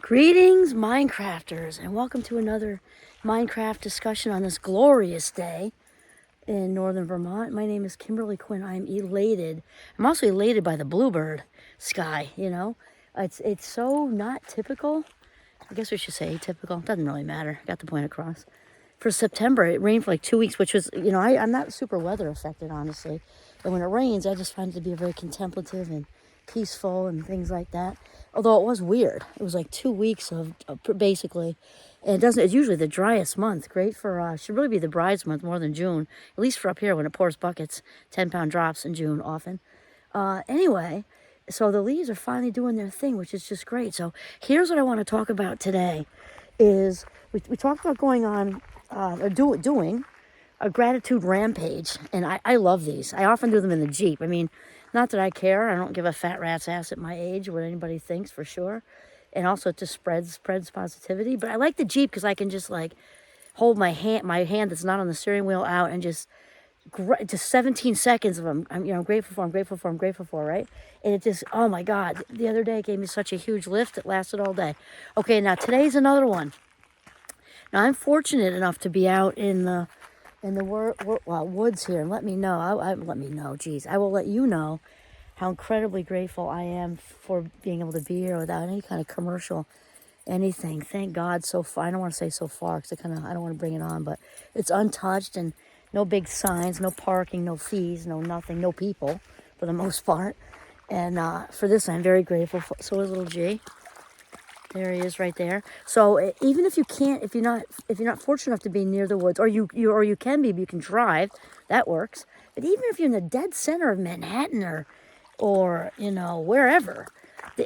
Greetings, Minecrafters, and welcome to another Minecraft discussion on this glorious day in northern Vermont. My name is Kimberly Quinn. I'm elated. I'm also elated by the bluebird sky, you know. It's so not typical. I guess we should say atypical. Doesn't really matter. Got the point across. For September, it rained for like 2 weeks, which was, you know, I'm not super weather affected, honestly. And when it rains, I just find it to be very contemplative and peaceful and things like that. Although it was weird. It was like 2 weeks of basically, and it's usually the driest month. Great for, should really be the bride's month more than June. At least for up here when it pours buckets, 10-pound drops in June often. Anyway, so the leaves are finally doing their thing, which is just great. So here's what I want to talk about today is we talked about going on, doing a gratitude rampage. And I love these. I often do them in the Jeep. I mean, not that I care. I don't give a fat rat's ass at my age what anybody thinks, for sure. And also it just spreads positivity. But I like the Jeep because I can just like hold my hand that's not on the steering wheel out and just 17 seconds of them. I'm grateful for, right? And it just, oh my God, the other day it gave me such a huge lift. It lasted all day. Okay, now today's another one. Now I'm fortunate enough to be out in the woods here, and let me know. Geez, I will let you know how incredibly grateful I am for being able to be here without any kind of commercial anything. Thank God so far. I don't want to say so far because I don't want to bring it on, but it's untouched and no big signs, no parking, no fees, no nothing, no people for the most part. And for this, I'm very grateful. So is little G. There he is, right there. So even if you can't, if you're not fortunate enough to be near the woods, or you can be, but you can drive, that works. But even if you're in the dead center of Manhattan or wherever,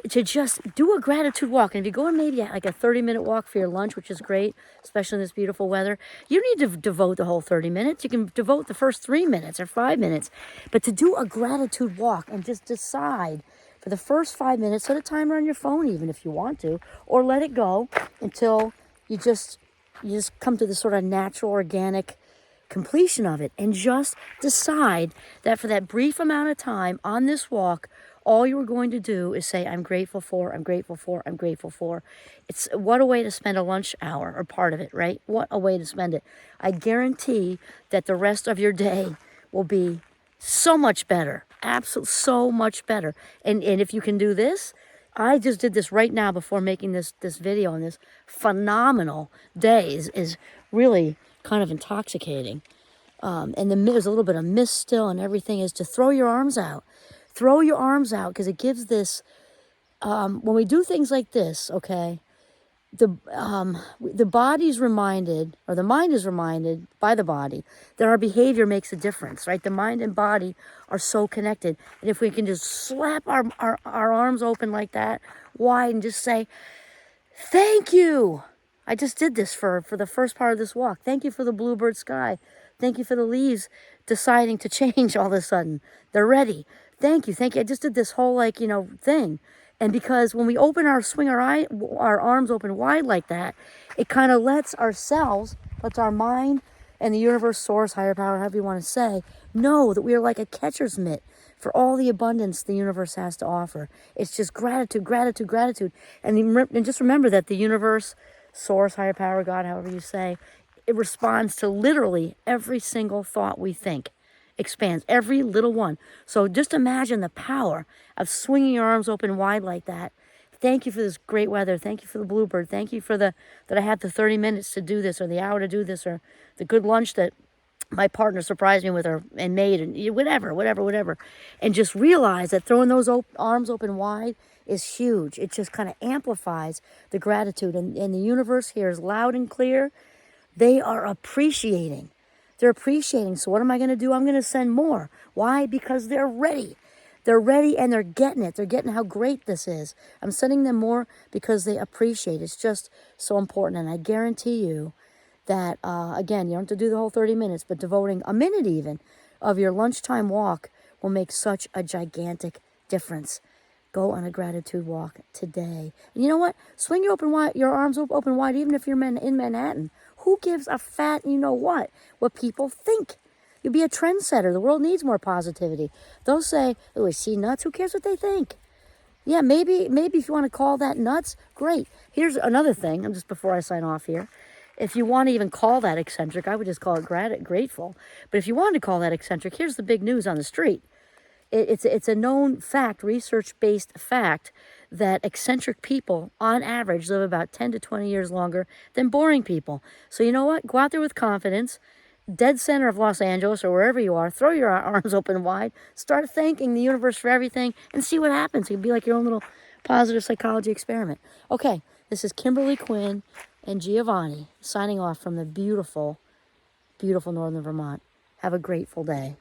to just do a gratitude walk. And if you go on maybe like a 30-minute walk for your lunch, which is great, especially in this beautiful weather, you don't need to devote the whole 30 minutes. You can devote the first 3 minutes or 5 minutes. But to do a gratitude walk and just decide for the first 5 minutes, set a timer on your phone even if you want to, or let it go until you just come to the sort of natural, organic completion of it. And just decide that for that brief amount of time on this walk, all you are going to do is say, I'm grateful for, I'm grateful for, I'm grateful for. It's what a way to spend a lunch hour, or part of it, right? What a way to spend it. I guarantee that the rest of your day will be so much better. Absolutely so much better. And if you can do this, I just did this right now before making this video, and this phenomenal day is really kind of intoxicating. And there's a little bit of mist still and everything, is to throw your arms out. Throw your arms out, because it gives this, when we do things like this, okay, the body's reminded, or the mind is reminded by the body, that our behavior makes a difference, right? The mind and body are so connected. And if we can just slap our arms open like that, wide, and just say, thank you. I just did this for the first part of this walk. Thank you for the bluebird sky. Thank you for the leaves deciding to change all of a sudden. They're ready. Thank you. I just did this whole thing. And because when we swing our arms open wide like that, it kind of lets our mind and the universe, source, higher power, however you want to say, know that we are like a catcher's mitt for all the abundance the universe has to offer. It's just gratitude, gratitude, gratitude. And just remember that the universe, source, higher power, God, however you say, it responds to literally every single thought we think. Expands every little one. So just imagine the power of swinging your arms open wide like that. Thank you for this great weather. Thank you for the bluebird. Thank you for that I had the 30 minutes to do this, or the hour to do this, or the good lunch that my partner surprised me with and made, and whatever. And just realize that throwing those arms open wide is huge. It just kind of amplifies the gratitude, and the universe hears loud and clear. They are appreciating. They're appreciating. So what am I going to do? I'm going to send more. Why? Because they're ready. They're ready, and they're getting it. They're getting how great this is. I'm sending them more because they appreciate. It's just so important. And I guarantee you that, again, you don't have to do the whole 30 minutes, but devoting a minute even of your lunchtime walk will make such a gigantic difference. Go on a gratitude walk today. And you know what? Swing your arms open wide, even if you're in Manhattan. Who gives a fat, what people think? You'll be a trendsetter. The world needs more positivity. They'll say, oh, is she nuts? Who cares what they think? Yeah, maybe if you want to call that nuts, great. Here's another thing, just before I sign off here. If you want to even call that eccentric, I would just call it grateful. But if you wanted to call that eccentric, here's the big news on the street. It's a known fact, research-based fact, that eccentric people, on average, live about 10 to 20 years longer than boring people. So you know what? Go out there with confidence. Dead center of Los Angeles or wherever you are, throw your arms open wide. Start thanking the universe for everything and see what happens. It can be like your own little positive psychology experiment. Okay, this is Kimberly Quinn and Giovanni signing off from the beautiful, beautiful northern Vermont. Have a grateful day.